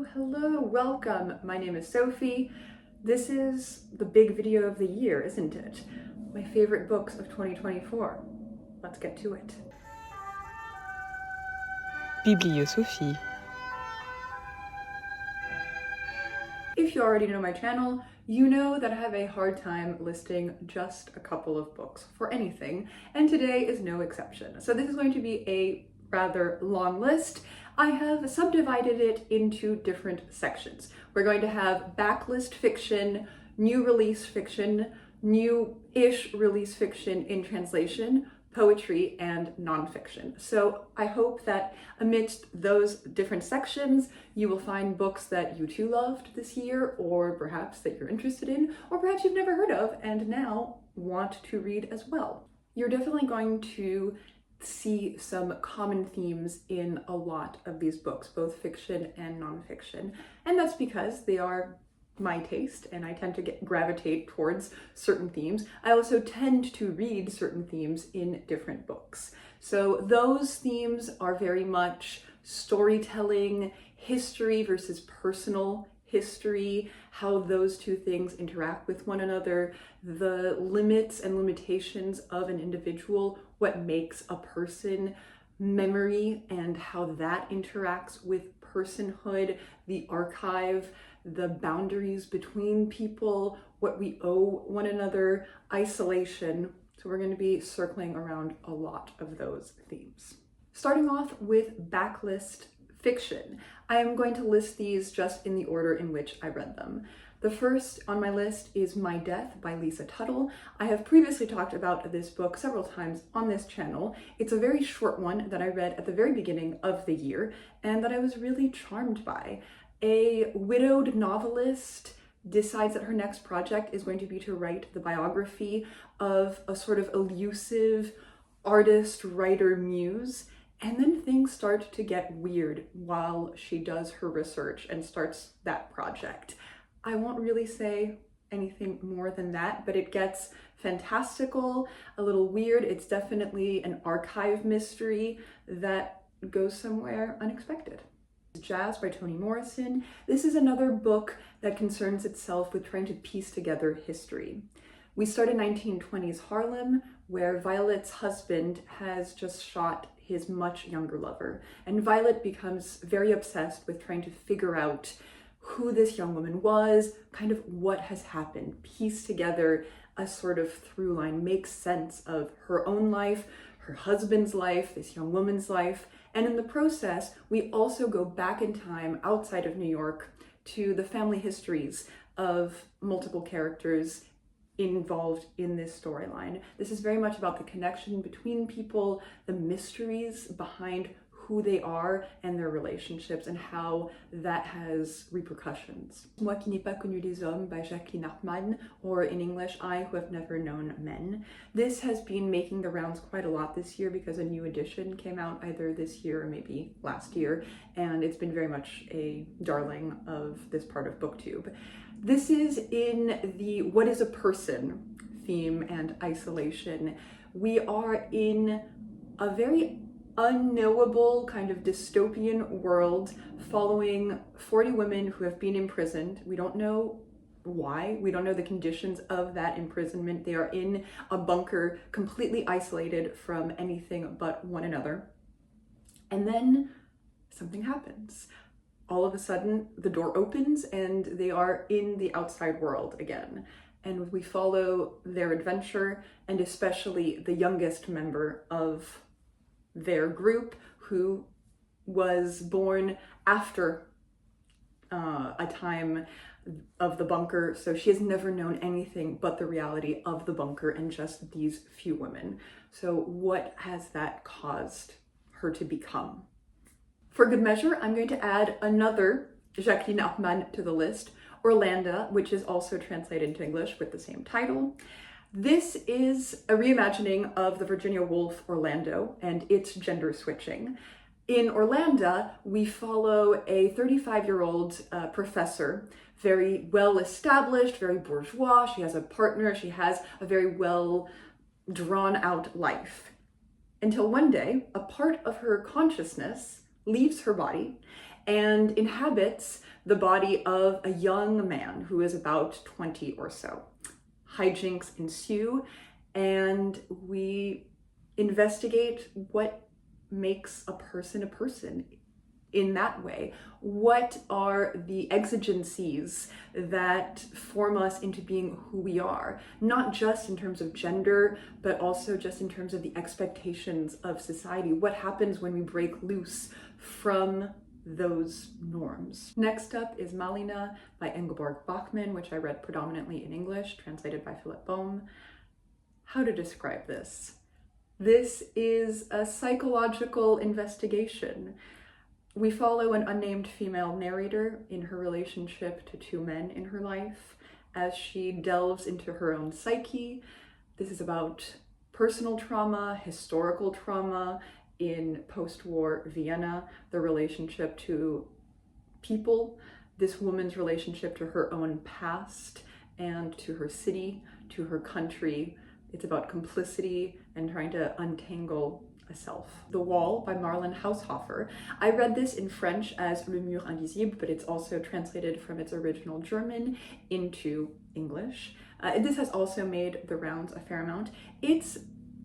Hello, welcome. My name is Sophie. This is the big video of the year, isn't it? My favorite books of 2024. Let's get to it. Bibliosophie. If you already know my channel, you know that I have a hard time listing just a couple of books for anything, and today is no exception. So this is going to be a rather long list. I have subdivided it into different sections. We're going to have backlist fiction, new release fiction, new-ish release fiction in translation, poetry, and nonfiction. So I hope that amidst those different sections, you will find books that you too loved this year, or perhaps that you're interested in, or perhaps you've never heard of and now want to read as well. You're definitely going to see some common themes in a lot of these books, both fiction and nonfiction. And that's because they are my taste and I tend to gravitate towards certain themes. I also tend to read certain themes in different books. So those themes are very much storytelling, history versus personal history, how those two things interact with one another, the limits and limitations of an individual, what makes a person, memory and how that interacts with personhood, the archive, the boundaries between people, what we owe one another, isolation. So we're going to be circling around a lot of those themes. Starting off with backlist fiction. I am going to list these just in the order in which I read them. The first on my list is My Death by Lisa Tuttle. I have previously talked about this book several times on this channel. It's a very short one that I read at the very beginning of the year and that I was really charmed by. A widowed novelist decides that her next project is going to be to write the biography of a sort of elusive artist, writer, muse. And then things start to get weird while she does her research and starts that project. I won't really say anything more than that, but it gets fantastical, a little weird. It's definitely an archive mystery that goes somewhere unexpected. Jazz by Toni Morrison. This is another book that concerns itself with trying to piece together history. We start in 1920s Harlem, where Violet's husband has just shot his much younger lover. And Violet becomes very obsessed with trying to figure out who this young woman was, kind of what has happened, piece together a sort of through line, make sense of her own life, her husband's life, this young woman's life. And in the process, we also go back in time outside of New York to the family histories of multiple characters involved in this storyline. This is very much about the connection between people, the mysteries behind who they are and their relationships and how that has repercussions. Moi qui n'ai pas connu les hommes by Jacqueline Harpman, or in English, I Who Have Never Known Men. This has been making the rounds quite a lot this year because a new edition came out either this year or maybe last year, and it's been very much a darling of this part of BookTube. This is in the what is a person theme and isolation. We are in a very unknowable kind of dystopian world following 40 women who have been imprisoned. We don't know why. We don't know the conditions of that imprisonment. They are in a bunker completely isolated from anything but one another. And then something happens. All of a sudden, the door opens and they are in the outside world again. And we follow their adventure, and especially the youngest member of their group, who was born after a time of the bunker. So she has never known anything but the reality of the bunker and just these few women. So what has that caused her to become? For good measure, I'm going to add another Jacqueline Harpman to the list, Orlanda, which is also translated into English with the same title. This is a reimagining of the Virginia Woolf Orlando and its gender switching. In Orlanda, we follow a 35-year-old professor, very well established, very bourgeois. She has a partner, she has a very well drawn out life. Until one day, a part of her consciousness leaves her body and inhabits the body of a young man who is about 20 or so. Hijinks ensue, and we investigate what makes a person in that way. What are the exigencies that form us into being who we are? Not just in terms of gender, but also just in terms of the expectations of society. What happens when we break loose from those norms? Next up is Malina by Ingeborg Bachmann, which I read predominantly in English, translated by Boehm. How to describe this? This is a psychological investigation. We follow an unnamed female narrator in her relationship to two men in her life as she delves into her own psyche. This is about personal trauma, historical trauma in post-war Vienna, the relationship to people, this woman's relationship to her own past and to her city, to her country. It's about complicity and trying to untangle a self. The Wall by Marlen Haushofer. I read this in French as Le Mur Invisible, but it's also translated from its original German into English. This has also made the rounds a fair amount. It's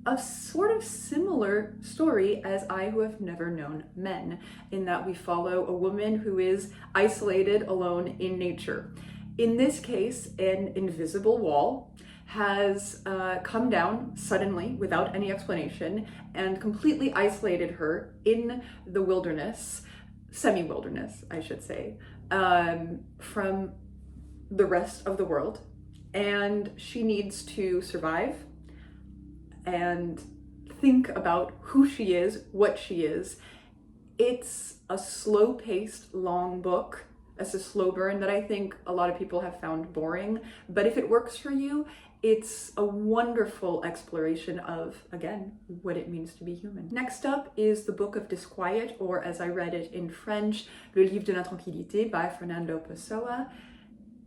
a sort of similar story as I Who Have Never Known Men, in that we follow a woman who is isolated, alone in nature. In this case, an invisible wall has come down suddenly without any explanation and completely isolated her in the wilderness, semi-wilderness, I should say, from the rest of the world. And she needs to survive and think about who she is, what she is. It's a slow-paced, long book. It's a slow burn that I think a lot of people have found boring, but if it works for you, it's a wonderful exploration of, again, what it means to be human. Next up is the Book of Disquiet, or as I read it in French, Le Livre de l'Intranquillité by Fernando Pessoa.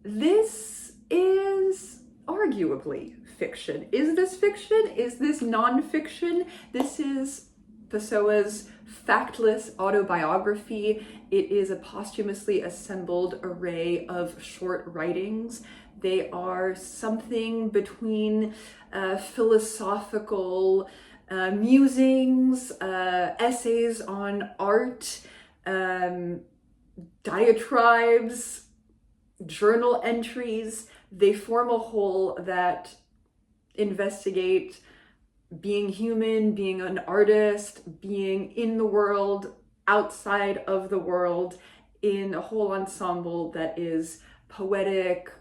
This is arguably fiction. Is this fiction? Is this nonfiction? This is Pessoa's factless autobiography. It is a posthumously assembled array of short writings. They are something between philosophical musings, essays on art, diatribes, journal entries. They form a whole that investigate being human, being an artist, being in the world, outside of the world, in a whole ensemble that is poetic,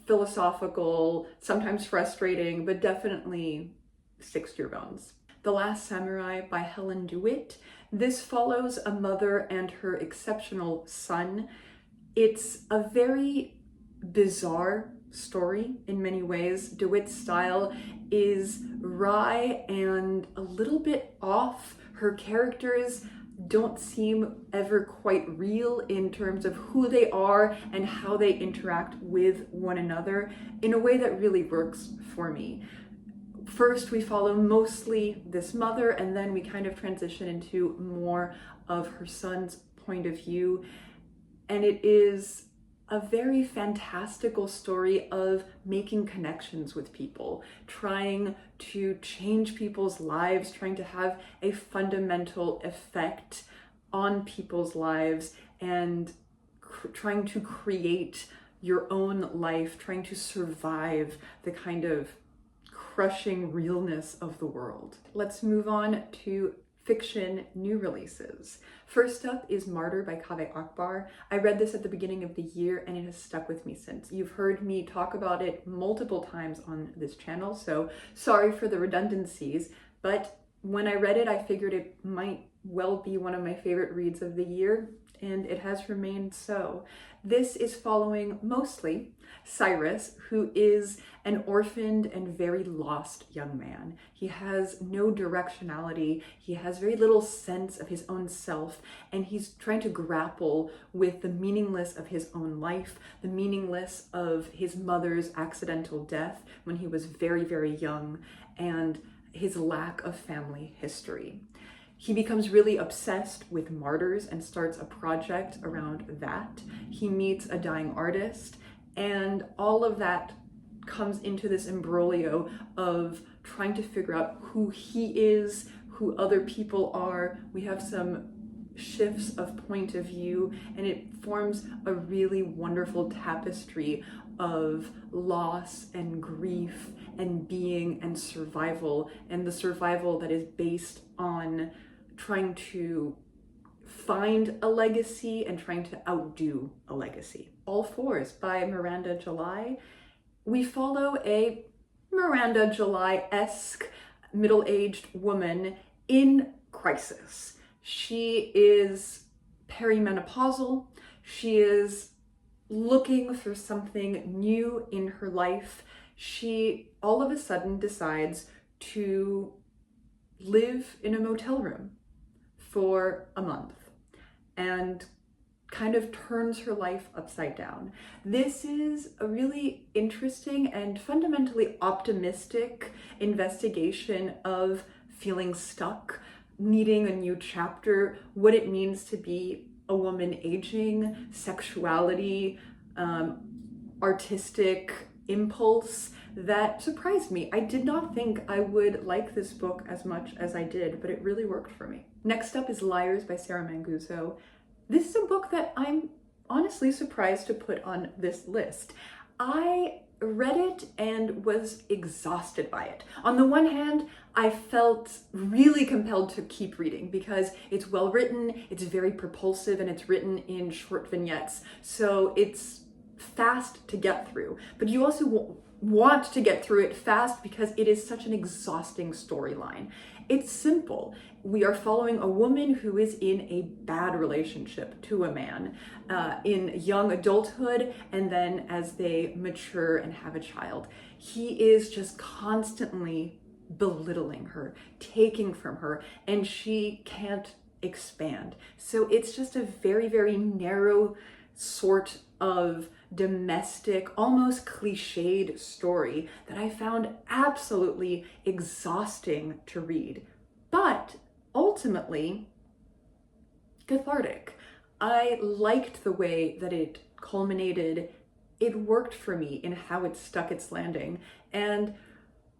philosophical, sometimes frustrating, but definitely sticks to your bones. The Last Samurai by Helen DeWitt. This follows a mother and her exceptional son. It's a very bizarre story in many ways. DeWitt's style is wry and a little bit off. Her characters don't seem ever quite real in terms of who they are and how they interact with one another in a way that really works for me. First, we follow mostly this mother, and then we kind of transition into more of her son's point of view. And it is a very fantastical story of making connections with people, trying to change people's lives, trying to have a fundamental effect on people's lives, and trying to create your own life, trying to survive the kind of crushing realness of the world. Let's move on to fiction new releases. First up is Martyr by Kaveh Akbar. I read this at the beginning of the year and it has stuck with me since. You've heard me talk about it multiple times on this channel, so sorry for the redundancies, but when I read it, I figured it might well be one of my favorite reads of the year, and it has remained so. This is following mostly Cyrus, who is an orphaned and very lost young man. He has no directionality, he has very little sense of his own self, and he's trying to grapple with the meaningless of his own life, the meaningless of his mother's accidental death when he was very, very young, and his lack of family history. he becomes really obsessed with martyrs and starts a project around that. He meets a dying artist, and all of that comes into this imbroglio of trying to figure out who he is, who other people are. We have some shifts of point of view, and it forms a really wonderful tapestry of loss and grief and being and survival, and the survival that is based on trying to find a legacy and trying to outdo a legacy. All Fours by Miranda July. We follow a Miranda July-esque middle-aged woman in crisis. She is perimenopausal. She is looking for something new in her life. She all of a sudden decides to live in a motel room for a month and kind of turns her life upside down. This is a really interesting and fundamentally optimistic investigation of feeling stuck, needing a new chapter, what it means to be a woman aging, sexuality, artistic impulse that surprised me. I did not think I would like this book as much as I did, but it really worked for me. Next up is Liars by Sarah Manguso. This is a book that I'm honestly surprised to put on this list. I read it and was exhausted by it. On the one hand, I felt really compelled to keep reading because it's well written, it's very propulsive, and it's written in short vignettes. So it's fast to get through, but you also want to get through it fast because it is such an exhausting storyline. It's simple. We are following a woman who is in a bad relationship to a man in young adulthood, and then as they mature and have a child. He is just constantly belittling her, taking from her, and she can't expand. So it's just a very, very narrow sort of domestic, almost cliched story that I found absolutely exhausting to read, but ultimately cathartic. I liked the way that it culminated. It worked for me in how it stuck its landing. And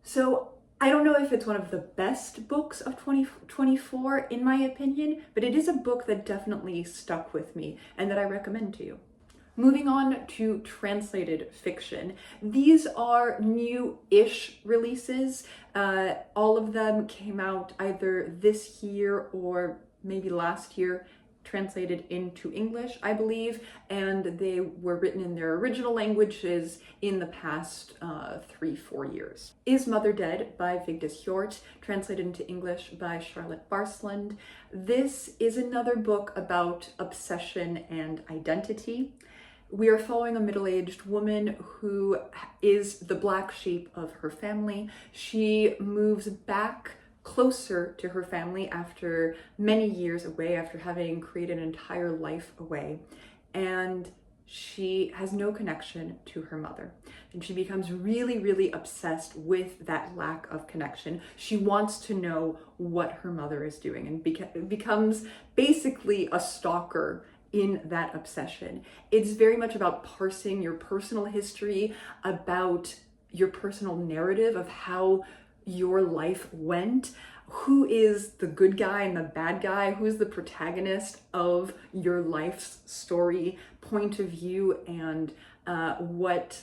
so I don't know if it's one of the best books of 2024 in my opinion, but it is a book that definitely stuck with me and that I recommend to you. Moving on to translated fiction. These are new-ish releases. All of them came out either this year or maybe last year, translated into English, I believe, and they were written in their original languages in the past 3-4 years. Is Mother Dead by Vigdis Hjorth, translated into English by Charlotte Barsland. This is another book about obsession and identity. We are following a middle-aged woman who is the black sheep of her family. She moves back closer to her family after many years away, after having created an entire life away. And she has no connection to her mother. And she becomes really, really obsessed with that lack of connection. She wants to know what her mother is doing and becomes basically a stalker in that obsession. It's very much about parsing your personal history, about your personal narrative of how your life went, who is the good guy and the bad guy, who is the protagonist of your life's story, point of view, and what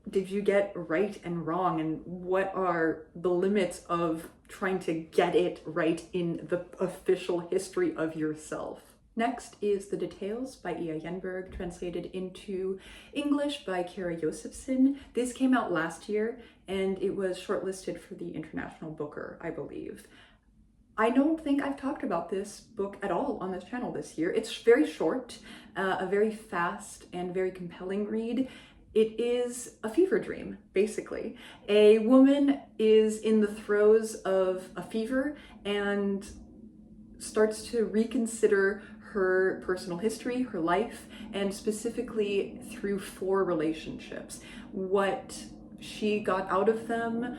did you get right and wrong, and what are the limits of trying to get it right in the official history of yourself. Next is The Details by Ia Yenberg, translated into English by Kira Josefsson. This came out last year and it was shortlisted for the International Booker, I believe. I don't think I've talked about this book at all on this channel this year. It's very short, a very fast and very compelling read. It is a fever dream, basically. A woman is in the throes of a fever and starts to reconsider her personal history, her life, and specifically through 4 relationships. What she got out of them,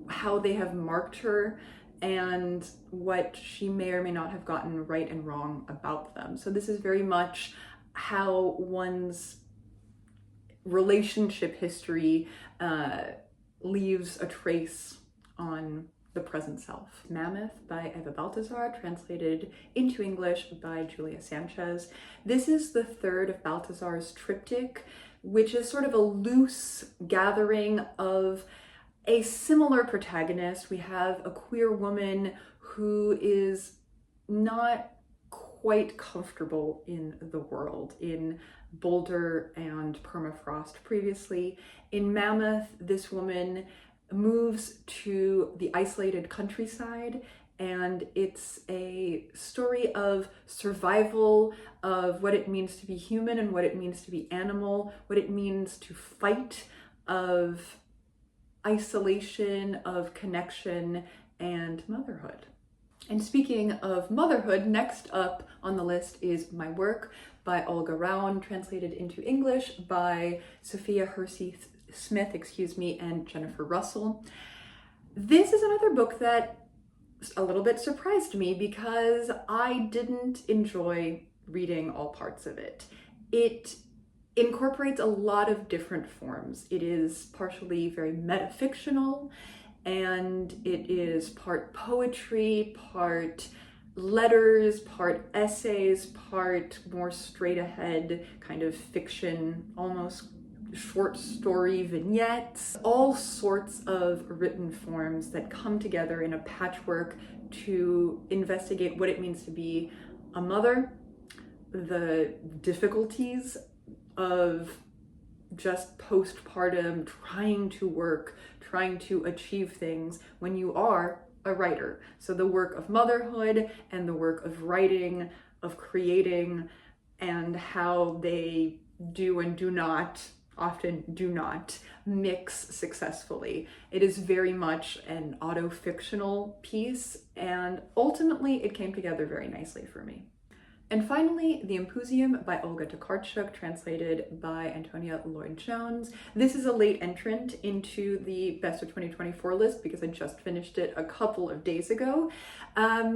how they have marked her, and what she may or may not have gotten right and wrong about them. So this is very much how one's relationship history leaves a trace on the present self. Mammoth by Eva Baltazar, translated into English by Julia Sanchez. This is the third of Baltazar's triptych, which is sort of a loose gathering of a similar protagonist. We have a queer woman who is not quite comfortable in the world, in Boulder and permafrost previously. In Mammoth, this woman moves to the isolated countryside, and it's a story of survival, of what it means to be human and what it means to be animal, what it means to fight, of isolation, of connection, and motherhood. And speaking of motherhood, next up on the list is My Work by Olga Rowan, translated into English by Sophia Hersey-Smith, and Jennifer Russell. This is another book that a little bit surprised me because I didn't enjoy reading all parts of it. It incorporates a lot of different forms. It is partially very metafictional, and it is part poetry, part letters, part essays, part more straight ahead kind of fiction, almost short story vignettes, all sorts of written forms that come together in a patchwork to investigate what it means to be a mother, the difficulties of just postpartum, trying to work, trying to achieve things when you are a writer. So the work of motherhood and the work of writing, of creating, and how they do and do not, often do not, mix successfully. It is very much an auto-fictional piece, and ultimately it came together very nicely for me. And finally, The Impusium by Olga Tokarczuk, translated by Antonia Lloyd-Jones. This is a late entrant into the Best of 2024 list because I just finished it a couple of days ago.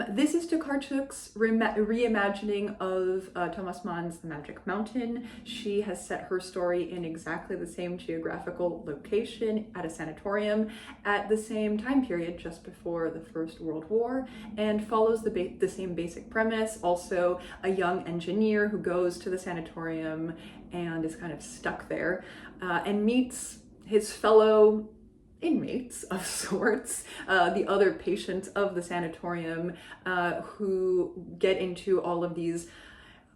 This is Tokarczuk's reimagining of Thomas Mann's The Magic Mountain. She has set her story in exactly the same geographical location at a sanatorium at the same time period, just before the First World War, and follows the same basic premise. Also, a young engineer who goes to the sanatorium and is kind of stuck there and meets his fellow inmates of sorts, the other patients of the sanatorium, who get into all of these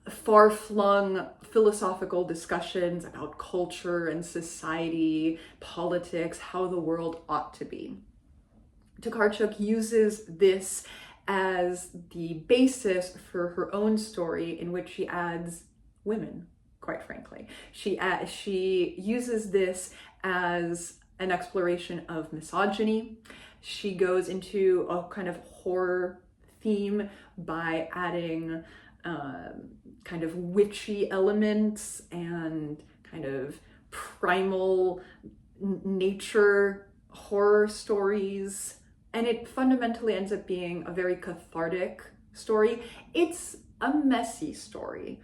far-flung philosophical discussions about culture and society, politics, how the world ought to be. Tokarczuk uses this as the basis for her own story, in which she adds women, quite frankly. She uses this as an exploration of misogyny. She goes into a kind of horror theme by adding kind of witchy elements and kind of primal nature horror stories. And it fundamentally ends up being a very cathartic story. It's a messy story,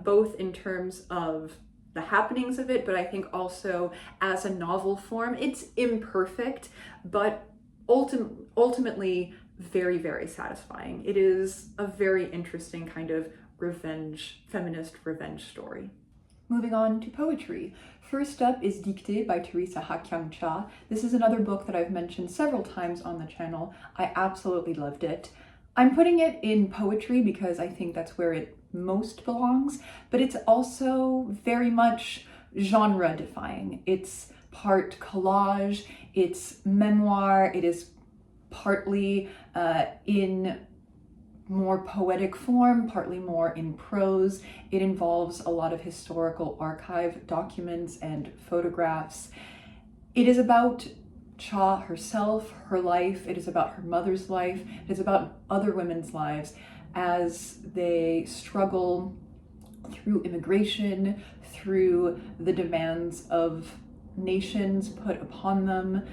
both in terms of the happenings of it, but I think also as a novel form. It's imperfect, but ultimately very, very satisfying. It is a very interesting kind of feminist revenge story. Moving on to poetry. First up is Dictée by Teresa Ha-Kyung Cha. This is another book that I've mentioned several times on the channel. I absolutely loved it. I'm putting it in poetry because I think that's where it most belongs, but it's also very much genre defying. It's part collage, it's memoir, it is partly in more poetic form, partly more in prose. It involves a lot of historical archive documents and photographs. It is about Cha herself, her life. It is about her mother's life. It is about other women's lives as they struggle through immigration, through the demands of nations put upon them.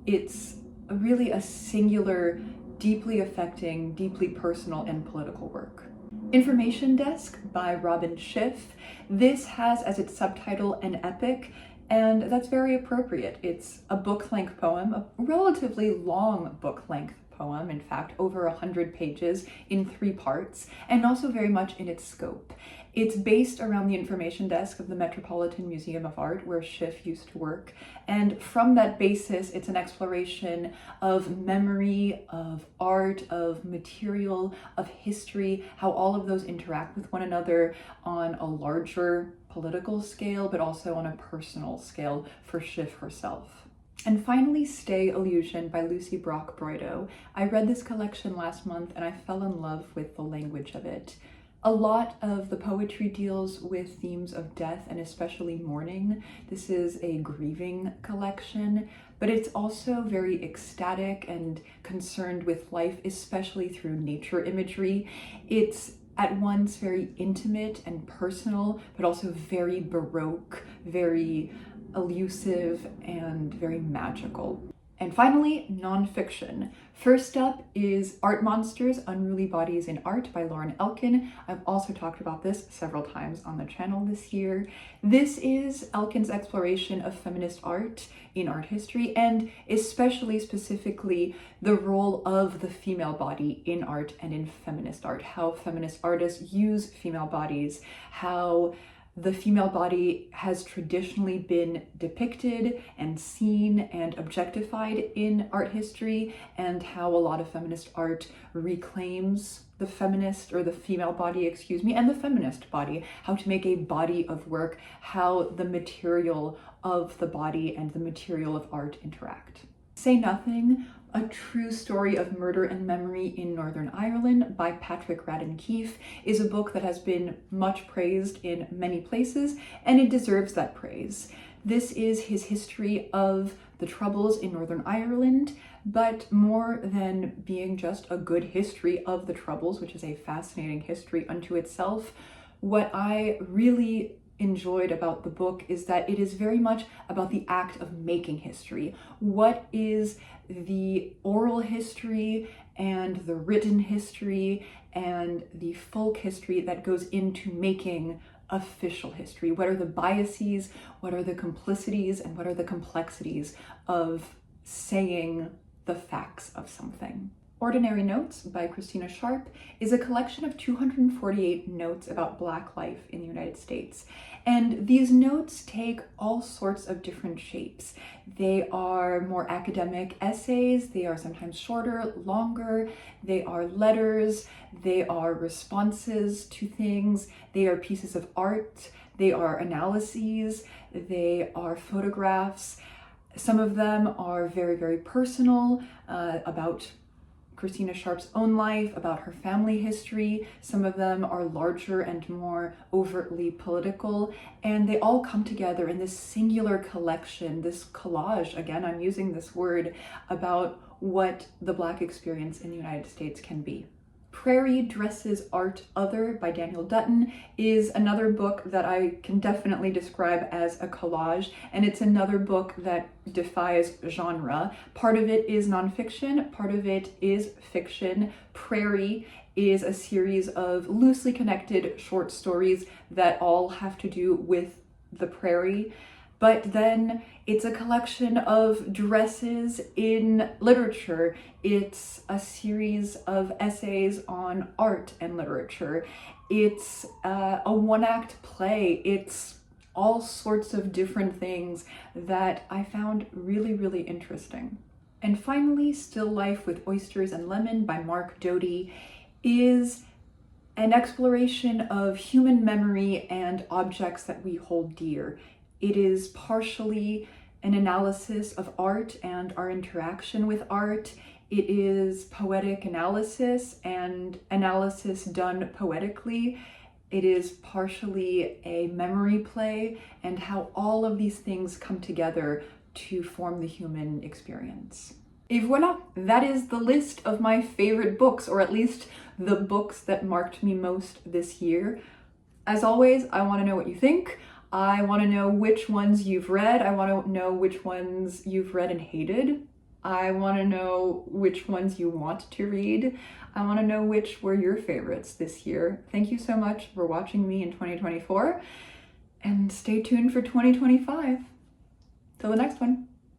It's really a singular deeply affecting, deeply personal and political work. Information Desk by Robin Schiff. This has as its subtitle an epic, and that's very appropriate. It's a book-length poem, a relatively long book-length poem, in fact, over 100 pages in 3 parts, and also very much in its scope. It's based around the information desk of the Metropolitan Museum of Art, where Schiff used to work. And from that basis, it's an exploration of memory, of art, of material, of history, how all of those interact with one another on a larger political scale, but also on a personal scale for Schiff herself. And finally, Stay Illusion by Lucy Brock-Broido. I read this collection last month and I fell in love with the language of it. A lot of the poetry deals with themes of death and especially mourning. This is a grieving collection, but it's also very ecstatic and concerned with life, especially through nature imagery. It's at once very intimate and personal, but also very Baroque, very elusive, and very magical. And finally, nonfiction. First up is Art Monsters, Unruly Bodies in Art by Lauren Elkin. I've also talked about this several times on the channel this year. This is Elkin's exploration of feminist art in art history, and especially specifically the role of the female body in art and in feminist art, how feminist artists use female bodies, how the female body has traditionally been depicted and seen and objectified in art history, and how a lot of feminist art reclaims the feminist, or the female body, excuse me, and the feminist body, how to make a body of work, how the material of the body and the material of art interact. Say Nothing, A True Story of Murder and Memory in Northern Ireland by Patrick Radden Keefe is a book that has been much praised in many places, and it deserves that praise. This is his history of the Troubles in Northern Ireland, but more than being just a good history of the Troubles, which is a fascinating history unto itself, what I really enjoyed about the book is that it is very much about the act of making history. What is the oral history and the written history and the folk history that goes into making official history? What are the biases, what are the complicities, and what are the complexities of saying the facts of something? Ordinary Notes by Christina Sharp is a collection of 248 notes about Black life in the United States. And these notes take all sorts of different shapes. They are more academic essays, they are sometimes shorter, longer, they are letters, they are responses to things, they are pieces of art, they are analyses, they are photographs. Some of them are very, very personal, about Christina Sharp's own life, about her family history. Some of them are larger and more overtly political, and they all come together in this singular collection, this collage, again, I'm using this word, about what the Black experience in the United States can be. Prairie Dresses Art Other by Daniel Dutton is another book that I can definitely describe as a collage, and it's another book that defies genre. Part of it is nonfiction, part of it is fiction. Prairie is a series of loosely connected short stories that all have to do with the prairie. But then it's a collection of dresses in literature. It's a series of essays on art and literature. It's a one-act play. It's all sorts of different things that I found really, really interesting. And finally, Still Life with Oysters and Lemon by Mark Doty is an exploration of human memory and objects that we hold dear. It is partially an analysis of art and our interaction with art. It is poetic analysis and analysis done poetically. It is partially a memory play and how all of these things come together to form the human experience. Et voila, that is the list of my favorite books, or at least the books that marked me most this year. As always, I want to know what you think. I want to know which ones you've read. I want to know which ones you've read and hated. I want to know which ones you want to read. I want to know which were your favorites this year. Thank you so much for watching me in 2024, and stay tuned for 2025. Till the next one.